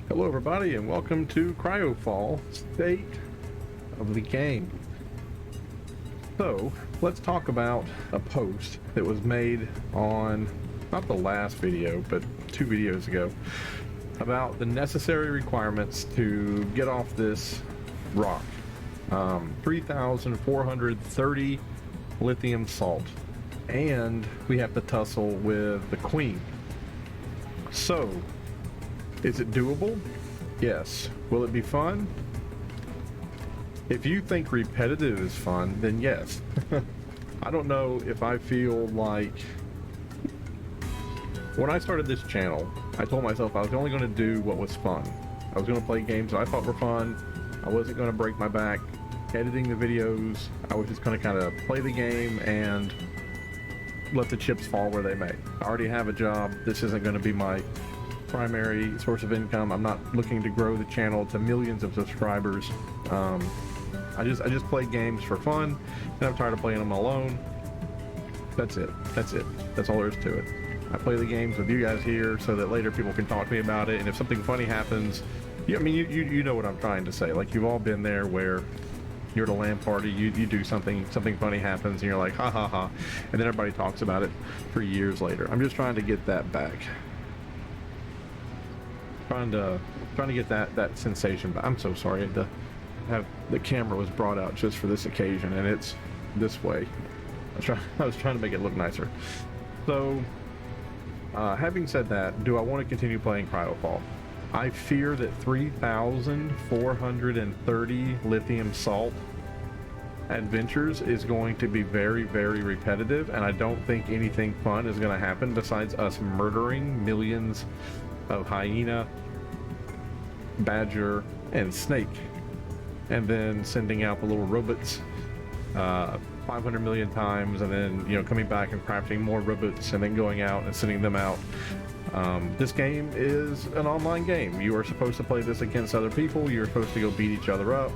Hello everybody and welcome to Cryofall, State of the Game. So, let's talk about a post that was made on, not the last video, but 2 videos ago, about the necessary requirements to get off this rock. 3,430 lithium salt. And we have to tussle with the Queen. So, is it doable? Yes. Will it be fun? If you think repetitive is fun, then yes. I don't know if I feel like... When I started this channel, I told myself I was only going to do what was fun. I was going to play games that I thought were fun. I wasn't going to break my back editing the videos. I was just going to kind of play the game and let the chips fall where they may. I already have a job. This isn't going to be my primary source of income. I'm not looking to grow the channel to millions of subscribers. I just play games for fun, and I'm tired of playing them alone. That's it. That's all there is to it. I play the games with you guys here so that later people can talk to me about it, and if something funny happens, I mean, you know what I'm trying to say. Like, you've all been there where you're at a LAN party, you do something funny happens, and you're like, ha ha ha, and then everybody talks about it for years later. I'm just trying to get that back. Trying to get that sensation, but I'm so sorry. The camera was brought out just for this occasion, and it's this way. I was trying to make it look nicer. So, having said that, do I want to continue playing Cryofall? I fear that 3,430 lithium salt adventures is going to be very, very repetitive, and I don't think anything fun is going to happen besides us murdering millions of hyena, badger, and snake, and then sending out the little robots 500 million times, and then coming back and crafting more robots, and then going out and sending them out. This game is an online game. You are supposed to play this against other people. You're supposed to go beat each other up.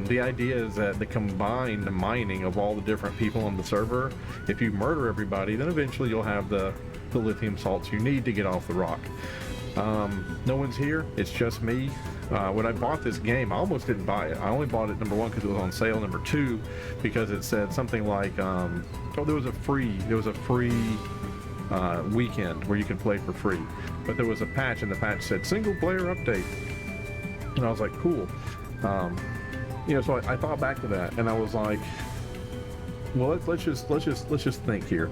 The idea is that the combined mining of all the different people on the server, if you murder everybody, then eventually you'll have the lithium salts you need to get off the rock. No one's here. It's just me. When I bought this game, I almost didn't buy it. I only bought it, number one, because it was on sale, number two, because it said something like, there was a free weekend where you could play for free. But there was a patch, and the patch said single player update. And I was like, cool. So I thought back to that, and I was like, well, let's just think here.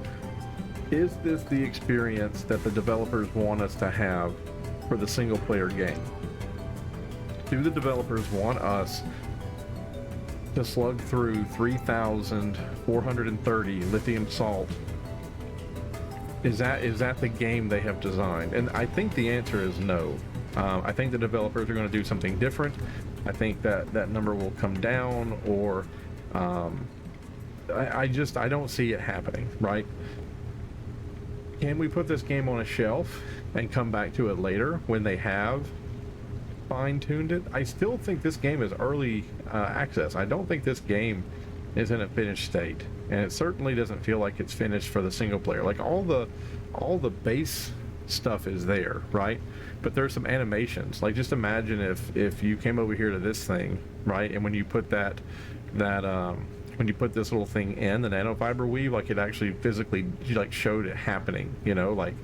Is this the experience that the developers want us to have for the single player game? Do the developers want us to slug through 3,430 lithium salt? Is that the game they have designed? And I think the answer is no. I think the developers are going to do something different. I think that number will come down, or I don't see it happening, right? Can we put this game on a shelf and come back to it later when they have fine-tuned it? I still think this game is early access. I don't think this game is in a finished state, and it certainly doesn't feel like it's finished for the single player. Like, all the base stuff is there, right? But there's some animations. Like, just imagine if you came over here to this thing, right, and when you put when you put this little thing in the nanofiber weave, like, it actually physically showed it happening. Like,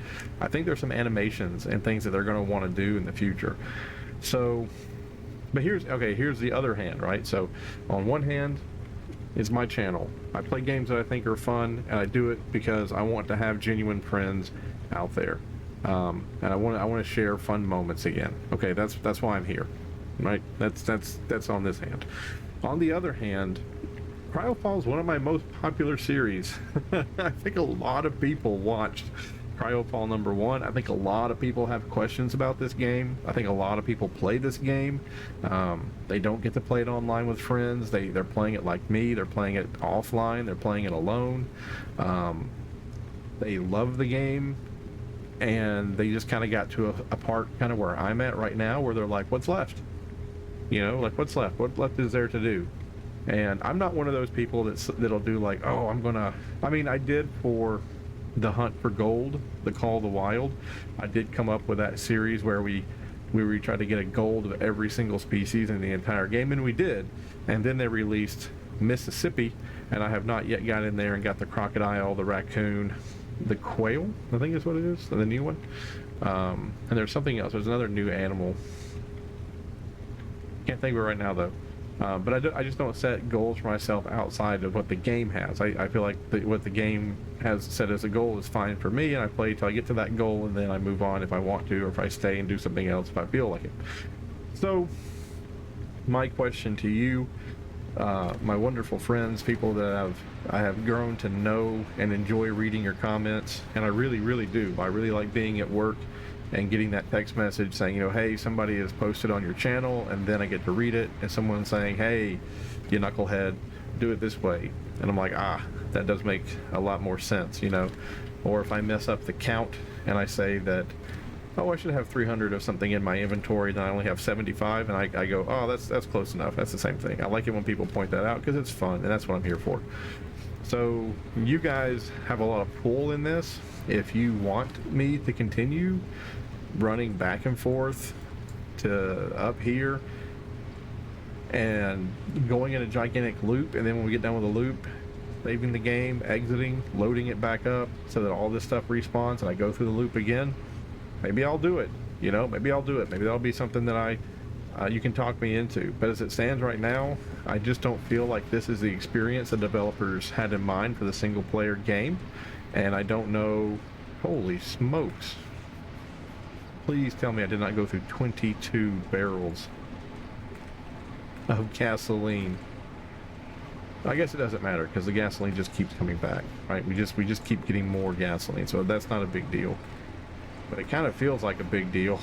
I think there's some animations and things that they're going to want to do in the future. So, but here's the other hand, right? So on one hand, it's my channel. I play games that I think are fun, and I do it because I want to have genuine friends out there, and I want to share fun moments again. Okay, that's why I'm here, right? That's on this hand. On the other hand, Cryofall is one of my most popular series. I think a lot of people watched Cryofall number 1. I think a lot of people have questions about this game. I think a lot of people play this game. They don't get to play it online with friends. They're playing it like me. They're playing it offline. They're playing it alone. They love the game, and they just kind of got to a part kind of where I'm at right now, where they're like, what's left? What's left? What left is there to do? And I'm not one of those people that'll do like, oh, I mean, I did for the hunt for gold, the Call of the Wild. I did come up with that series where we we tried to get a gold of every single species in the entire game, and we did. And then they released Mississippi, and I have not yet got in there and got the crocodile, the raccoon, the quail, I think is what it is, the new one. And there's something else. There's another new animal. Can't think of it right now though. But I just don't set goals for myself outside of what the game has. I feel like what the game has set as a goal is fine for me, and I play till I get to that goal, and then I move on if I want to, or if I stay and do something else if I feel like it. So, my question to you, my wonderful friends, people that I have grown to know and enjoy reading your comments, and I really, really do. I really like being at work and getting that text message saying, you know, hey, somebody has posted on your channel, and then I get to read it, and someone saying, hey, you knucklehead, do it this way. And I'm like, that does make a lot more sense, you know. Or if I mess up the count and I say that, oh, I should have 300 of something in my inventory, then I only have 75, and I go, oh, that's close enough. That's the same thing. I like it when people point that out because it's fun, and that's what I'm here for. So you guys have a lot of pull in this. If you want me to continue running back and forth to up here and going in a gigantic loop, and then when we get done with the loop, saving the game, exiting, loading it back up so that all this stuff respawns and I go through the loop again, maybe I'll do it. You know, maybe I'll do it. Maybe that'll be something that you can talk me into. But as it stands right now, I just don't feel like this is the experience the developers had in mind for the single player game. And I don't know, holy smokes. Please tell me I did not go through 22 barrels of gasoline. I guess it doesn't matter because the gasoline just keeps coming back, right? We just keep getting more gasoline, so that's not a big deal. But it kind of feels like a big deal.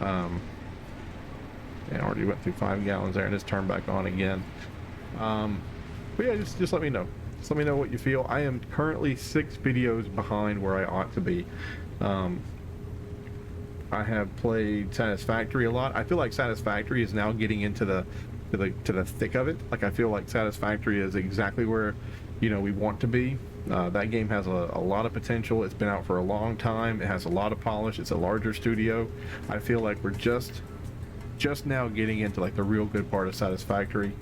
And I already went through 5 gallons there and it's turned back on again. But yeah, just let me know. Just let me know what you feel. I am currently 6 videos behind where I ought to be. I have played Satisfactory a lot. I feel like Satisfactory is now getting into the thick of it. Like I feel like Satisfactory is exactly where, you know, we want to be. That game has a lot of potential. It's been out for a long time. It has a lot of polish. It's a larger studio. I feel like we're just now getting into like the real good part of Satisfactory.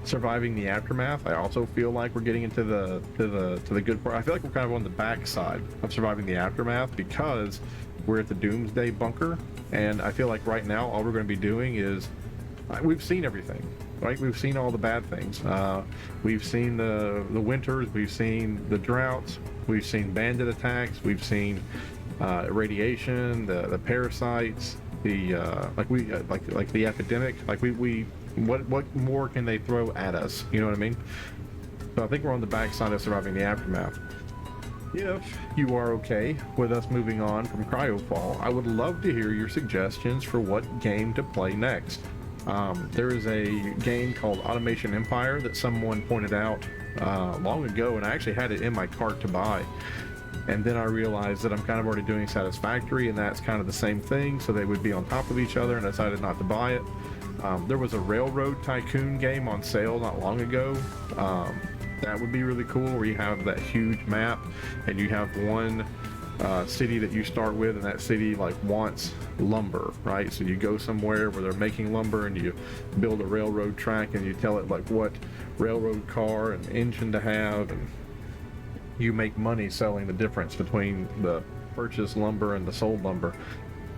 Surviving the Aftermath, I also feel like we're getting into the good part. I feel like we're kind of on the back side of Surviving the Aftermath because we're at the Doomsday Bunker, and I feel like right now all we're going to be doing is we've seen everything, right? We've seen all the bad things. We've seen the winters, we've seen the droughts, we've seen bandit attacks, we've seen radiation, the parasites, like the epidemic. Like what more can they throw at us? You know what I mean? So I think we're on the backside of Surviving the Aftermath. If you are okay with us moving on from Cryofall, I would love to hear your suggestions for what game to play next. There is a game called Automation Empire that someone pointed out long ago, and I actually had it in my cart to buy. And then I realized that I'm kind of already doing Satisfactory, and that's kind of the same thing, so they would be on top of each other, and I decided not to buy it. There was a Railroad Tycoon game on sale not long ago. That would be really cool, where you have that huge map, and you have one city that you start with, and that city like wants lumber, right? So you go somewhere where they're making lumber, and you build a railroad track, and you tell it like what railroad car and engine to have, and you make money selling the difference between the purchased lumber and the sold lumber.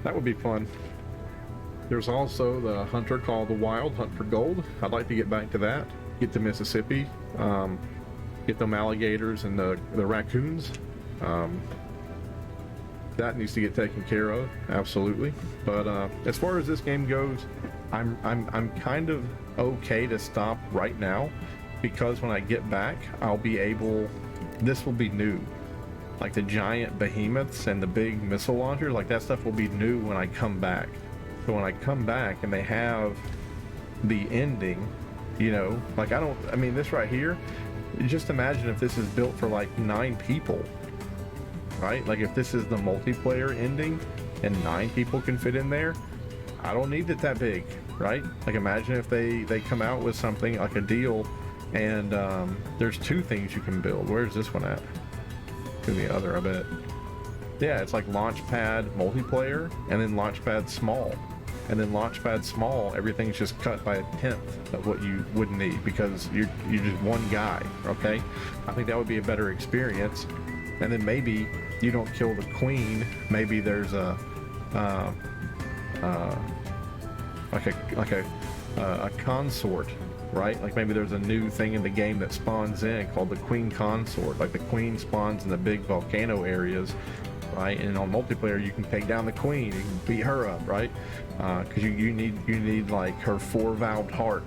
That would be fun. There's also the hunter called the Wild Hunt for Gold. I'd like to get back to that. Get to Mississippi. Get them alligators and the raccoons. That needs to get taken care of, absolutely. But as far as this game goes, I'm kind of okay to stop right now, because when I get back, I'll be able. This will be new. Like the giant behemoths and the big missile launchers, like that stuff will be new when I come back. So when I come back and they have the ending, you know, like I mean, this right here, just imagine if this is built for like 9 people, right? Like if this is the multiplayer ending and 9 people can fit in there, I don't need it that big, right? Like imagine if they come out with something like a deal and there's 2 things you can build. Where's this one at? To the other, I bet. Yeah, it's like Launchpad multiplayer, and then Launchpad small, and then Launchpad small. Everything's just cut by 1/10 of what you would need because you're just one guy. Okay, I think that would be a better experience. And then maybe you don't kill the queen. Maybe there's a a consort, right? Like maybe there's a new thing in the game that spawns in called the queen consort. Like the queen spawns in the big volcano areas, right? And on multiplayer, you can take down the queen, you can beat her up, right? Because you need like her 4-valved heart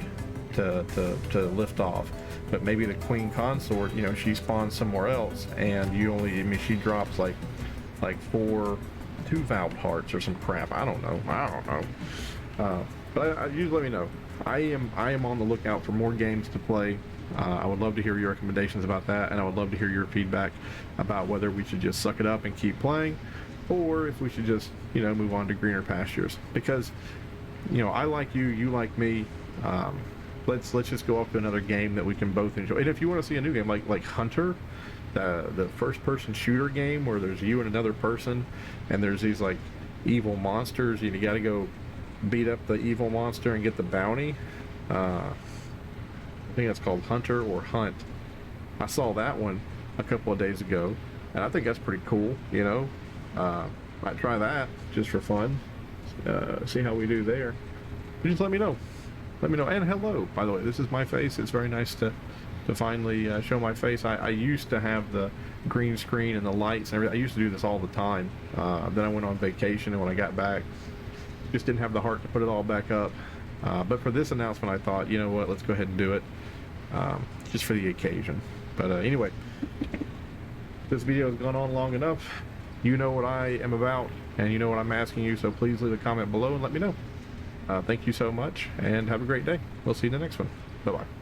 to lift off. But maybe the queen consort, you know, she spawns somewhere else, and she drops like 4 2-valved hearts or some crap. I don't know. But you let me know. I am on the lookout for more games to play. I would love to hear your recommendations about that, and I would love to hear your feedback about whether we should just suck it up and keep playing, or if we should just, you know, move on to greener pastures. Because, you know, I like you, you like me. Let's just go off to another game that we can both enjoy. And if you want to see a new game like Hunter, the first-person shooter game where there's you and another person, and there's these like evil monsters, you got to go beat up the evil monster and get the bounty. I think that's called Hunter or Hunt. I saw that one a couple of days ago, and I think that's pretty cool. You know, might try that just for fun. See how we do there. But just let me know. Let me know. And hello, by the way, this is my face. It's very nice to finally show my face. I used to have the green screen and the lights and everything. I used to do this all the time. Then I went on vacation, and when I got back, just didn't have the heart to put it all back up. But for this announcement, I thought, you know what, let's go ahead and do it, just for the occasion. But anyway, this video has gone on long enough. You know what I am about, and you know what I'm asking you, so please leave a comment below and let me know. Thank you so much, and have a great day. We'll see you in the next one. Bye-bye.